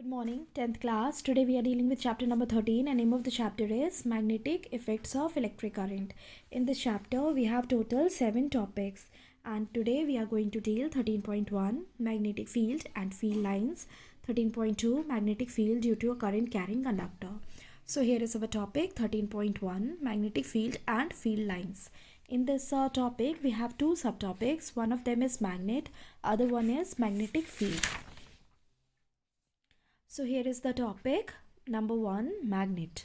Good morning, 10th class. Today we are dealing with chapter number 13 and name of the chapter is Magnetic Effects of Electric Current. In this chapter we have total 7 topics and today we are going to deal 13.1 Magnetic Field and Field Lines, 13.2 Magnetic Field due to a current carrying conductor. So here is our topic 13.1 Magnetic Field and Field Lines. In this topic we have two subtopics. One of them is magnet, other one is magnetic field. So here is the topic number 1 magnet.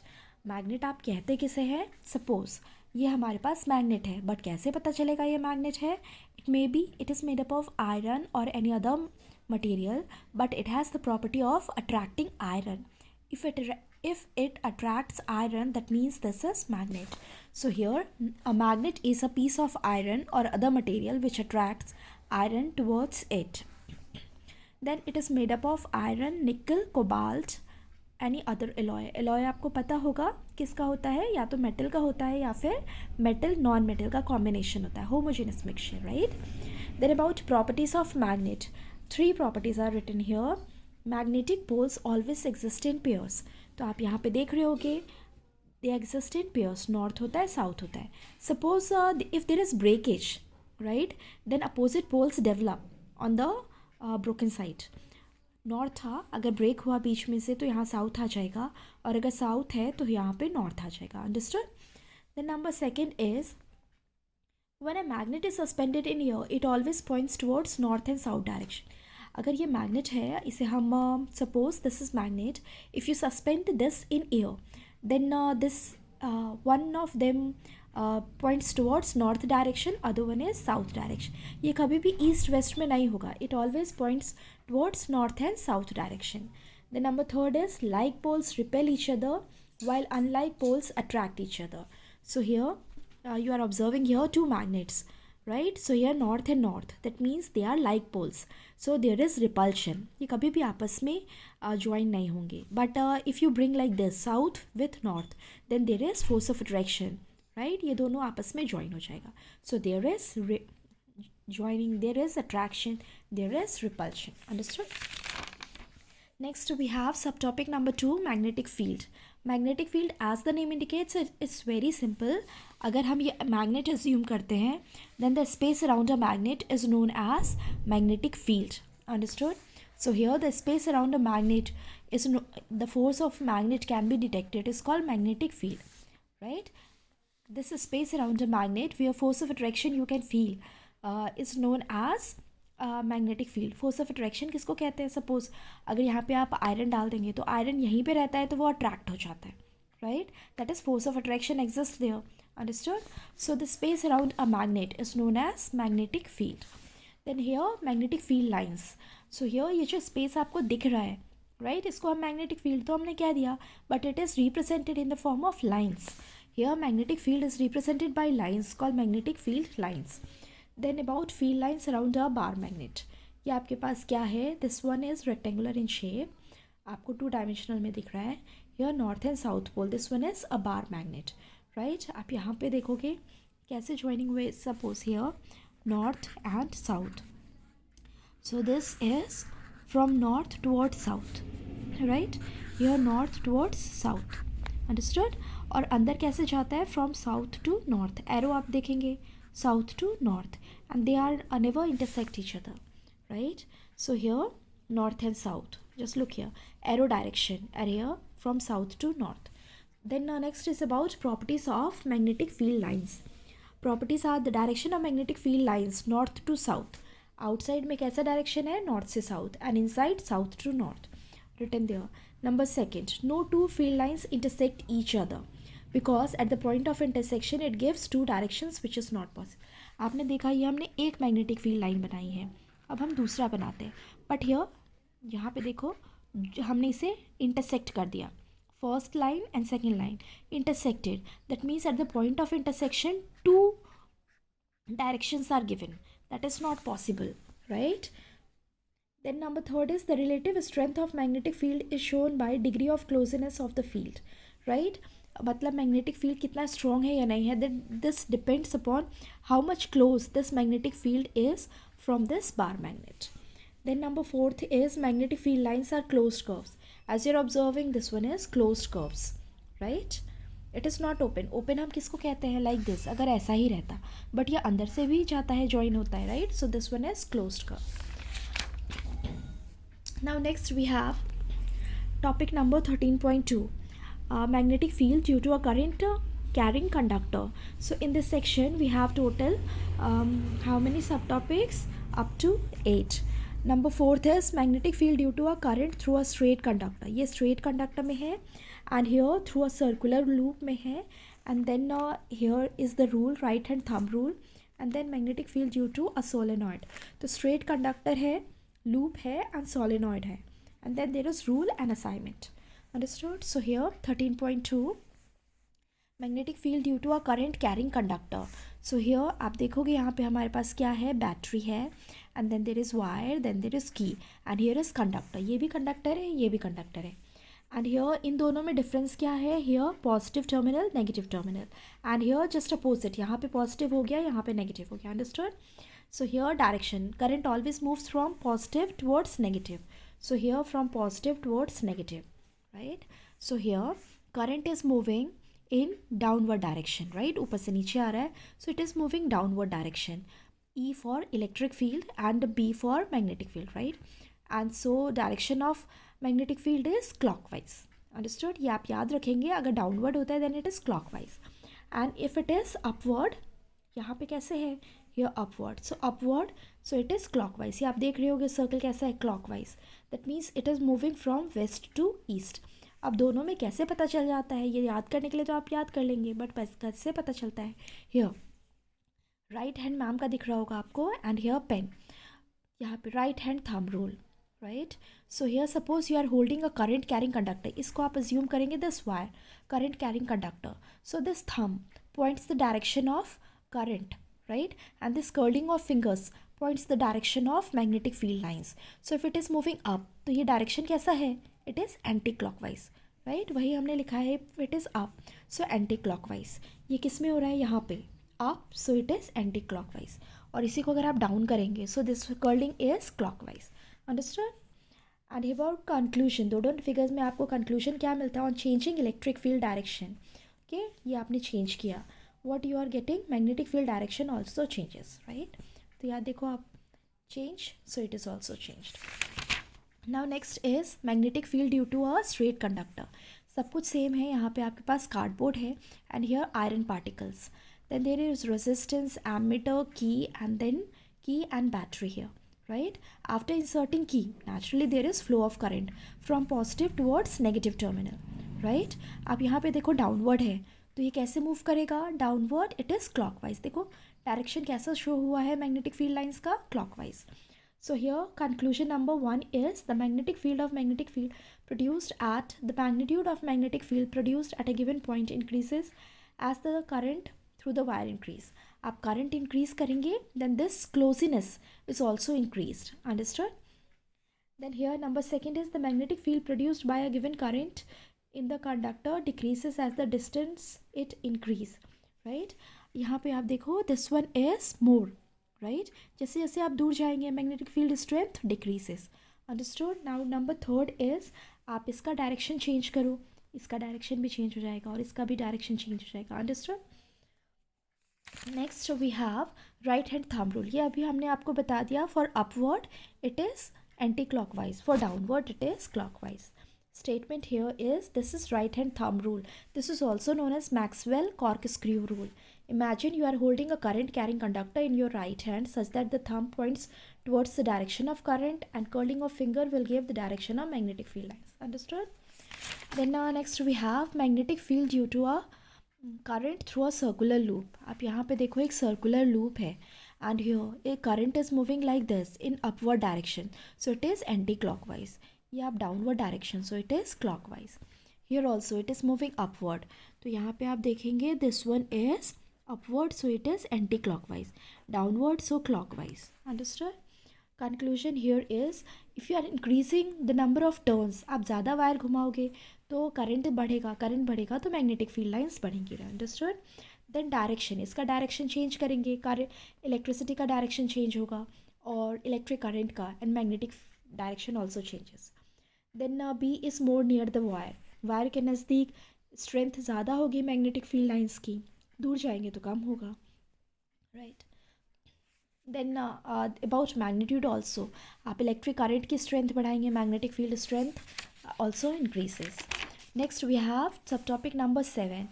Magnet आप कहते किसे हैं? Suppose ये हमारे पास magnet है, but कैसे पता चलेगा ये मैग्नेट है? It may be it is made up of iron और any other material, but it has the property of attracting iron. if it attracts iron, that means this is magnet. So here a magnet is a piece of iron or other material which attracts iron towards it. Then it is made up of iron, nickel, cobalt, any other alloy. alloy आपको पता होगा किसका होता है, या तो metal का होता है या फिर मेटल नॉन मेटल का कॉम्बिनेशन होता है, homogeneous mixture, right. Then about properties of magnet, 3 properties are written here. Magnetic poles always exist in pairs. तो आप यहाँ पे देख रहे होगे they exist in pairs, north होता है साउथ होता है. Suppose if there is breakage, right, then opposite poles develop on the broken side. North था, अगर ब्रेक हुआ बीच में से तो यहाँ साउथ आ जाएगा, और अगर साउथ है तो यहाँ पे नॉर्थ आ जाएगा. Understood. Then number second is when a magnet is suspended in air it always points towards north and south direction. अगर ये मैग्नेट है, इसे हम suppose this is magnet, if you suspend this in air then this one of them points towards north direction, other one is south direction. ये कभी भी east west में नहीं होगा, it always points towards north and south direction. The number third is like poles repel each other while unlike poles attract each other. So here you are observing here two magnets, right? So here north and north, that means they are like poles, so there is repulsion. ये कभी भी आपस में join नहीं होंगे. But if you bring like this south with north, then there is force of attraction, right? ये दोनों आपस में join हो जाएगा. So there is joining, there is attraction, there is repulsion. Understood? Next we have subtopic number 2 magnetic field. Magnetic field as the name indicates it's very simple. अगर हम ये magnet assume करते हैं then the space around a magnet is known as magnetic field. Understood? So here the space around a magnet is the force of magnet can be detected is called magnetic field, right? This space around a magnet where force of attraction you can feel is known as magnetic field. Force of attraction किसको कहते हैं? Suppose अगर यहाँ पे आप iron डाल देंगे तो आयरन यहीं पे रहता है तो वो अट्रैक्ट हो जाता है, right? That is force of attraction exist there. Understood? So the space around a magnet is known as magnetic field. Then here magnetic field lines. So here ये जो स्पेस आपको दिख रहा है, राइट, इसको हम मैग्नेटिक फील्ड तो हमने क्या दिया, but it is represented in the form of lines. Here magnetic field is represented by lines called magnetic field lines. Then about field lines around a bar magnet. ये आपके पास क्या है? This one is rectangular in shape, आपको 2 dimensional में दिख रहा है. Here north and south pole, this one is a bar magnet, right. आप यहाँ पे देखोगे कैसे ज्वाइनिंग हुए. Suppose here north and south, so this is from north towards south, right. Here north towards south. Understood? और अंदर कैसे जाता है? From south to north. Arrow आप देखेंगे south to north and they are never intersect each other, right? So here north and south, just look here, arrow direction are here from south to north. Then next is about properties of magnetic field lines. Properties are the direction of magnetic field lines north to south. Outside में कैसा direction है? north से south, and inside south to north, written there. Number second, no two field lines intersect each other because at the point of intersection it gives 2 directions which is not possible. आपने देखा ये हमने एक magnetic field line बनाई है, अब हम दूसरा बनाते हैं, बट हियर यहाँ पे देखो हमने इसे इंटरसेक्ट कर दिया. First line and second line intersected, that means at the point of intersection 2 directions are given. That is not possible, right? Then number third is the relative strength of magnetic field is shown by degree of closeness of the field, right? मतलब magnetic field कितना strong है या नहीं है, this depends upon how much close this magnetic field is from this bar magnet. Then number fourth is magnetic field lines are closed curves. As you're observing, this one is closed curves, right? It is not open. Open हम किसको कहते हैं? Like this, अगर ऐसा ही रहता, but ये अंदर से भी जाता है, join होता है, right? So this one is closed curve. Now next we have topic number 13.2, magnetic field due to a current carrying conductor. So in this section we have total how many subtopics? Up to 8. Number 4th is magnetic field due to a current through a straight conductor. ये straight conductor में है, and here through a circular loop में है, and then here is the rule, right hand thumb rule, and then magnetic field due to a solenoid. तो straight conductor है, loop है, and solenoid है, and then there is rule and assignment. Understood? So here 13.2, magnetic field due to a current carrying conductor. So here आप देखोगे यहाँ पे हमारे पास क्या है? बैटरी है, and then there is wire, then there is key, and here is conductor. ये भी कंडक्टर है, ये भी कंडक्टर है, एंड हियर इन दोनों में डिफरेंस क्या है? Here positive terminal, negative terminal, and here just opposite, यहाँ पे पॉजिटिव हो गया, यहाँ पे नेगेटिव हो गया. Understood? So here direction, current always moves from positive towards negative. So here from positive towards negative, right? So here current is moving in downward direction, right? ऊपर से नीचे आ रहा है, so it is moving downward direction. E for electric field and B for magnetic field, right? And so direction of magnetic field is clockwise. Understood? ये आप याद रखेंगे. अगर downward होता है then it is clockwise, and if it is upward, यहाँ पे कैसे है? Here upward, so upward, so it is clockwise. ये आप देख रहे होगे सर्कल कैसा है? Clockwise. That means it is moving from west to east. अब दोनों में कैसे पता चल जाता है? ये याद करने के लिए तो आप याद कर लेंगे, बट कैसे पता चलता है? हियर राइट हैंड मैम का दिख रहा होगा आपको, एंड हियर पेन, यहाँ पे right hand thumb rule, right? So here suppose you are holding a current carrying conductor. इसको आप अज्यूम करेंगे this wire, current carrying conductor. So this thumb points the direction of current, right? And this curling of fingers points the direction of magnetic field lines. So if it is moving up, तो ये direction कैसा है? It is anti-clockwise, right? वही हमने लिखा है, it is up, so anti-clockwise. ये किस में हो रहा है? यहाँ पे up, so it is anti-clockwise. और इसी को अगर आप down करेंगे, so this curling is clockwise. Understood? And about conclusion, दोनों फिगर्स में आपको conclusion क्या मिलता है? On changing electric field direction, okay? ये आपने change किया. What you are getting? Magnetic field direction also changes, right? तो याद देखो आप, change, so it is also changed. Now next is magnetic field due to a straight conductor. सब कुछ same है. यहाँ पे आपके पास कार्डबोर्ड है, and here iron particles. Then there is resistance, ammeter, key, and then key and battery here, right? After inserting key, naturally there is flow of current from positive towards negative terminal, right? आप यहाँ पे देखो downward है, तो ये कैसे move करेगा? Downward, it is clockwise. देखो डायरेक्शन कैसा शो हुआ है मैग्नेटिक फील्ड लाइंस का? Clockwise. So here conclusion number 1 is the magnetic field of magnetic field produced at the magnitude of magnetic field produced at a given point increases as the current through the wire increase. आप current increase करेंगे, then this closeness is also increased. Understood? Then here number 2 is the magnetic field produced by a given current in the conductor decreases as the distance it increase, right? यहाँ पे आप देखो this one is more, right? जैसे जैसे आप दूर जाएंगे magnetic field strength decreases. Understood? Now number 3 is आप इसका डायरेक्शन चेंज करो, इसका डायरेक्शन भी चेंज हो जाएगा और इसका भी डायरेक्शन चेंज हो जाएगा. Understood? Next we have right hand thumb rule. ये अभी हमने आपको बता दिया. For upward it is anti-clockwise, for downward it is clockwise. Statement here is this is right hand thumb rule. This is also known as Maxwell corkscrew rule. Imagine you are holding a current carrying conductor in your right hand such that the thumb points towards the direction of current and curling of finger will give the direction of magnetic field lines. Understood? Then next we have magnetic field due to a current through a circular loop. आप यहाँ पे देखो एक circular loop है, and here a current is moving like this in upward direction, so it is anti-clockwise. ये आप downward direction, so it is clockwise. Here also it is moving upward, तो यहाँ पे आप देखेंगे this one is upward, so it is anti clockwise. Downward, so clockwise. Understood? Conclusion here is if you are increasing the number of turns, आप ज़्यादा wire घुमाओगे तो current बढ़ेगा तो मैग्नेटिक फील्ड लाइंस बढ़ेंगी. अंडरस्टूड? देन डायरेक्शन, इसका direction change करेंगे, electricity का डायरेक्शन चेंज होगा और इलेक्ट्रिक करंट का, and magnetic direction also changes. Then B is more near the wire, wire के नज़दीक स्ट्रेंथ ज़्यादा होगी मैग्नेटिक फील्ड लाइंस की, दूर जाएंगे तो कम होगा, right. Then about magnitude also, आप इलेक्ट्रिक करंट की स्ट्रेंथ बढ़ाएंगे, magnetic field strength also increases. Next we have subtopic number 7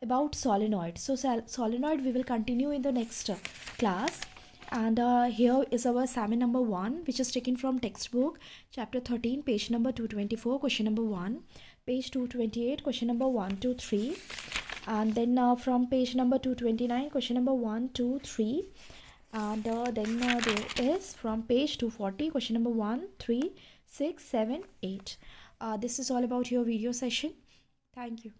about solenoid. So solenoid we will continue in the next class, and here is our assignment number 1, which is taken from textbook chapter 13, page number 224, question number 1, page 228, question number 1 to 3, and then from page number 229, question number 1 2 3, and then there is from page 240, question number 1 3 6 7 8. This is all about your video session. Thank you.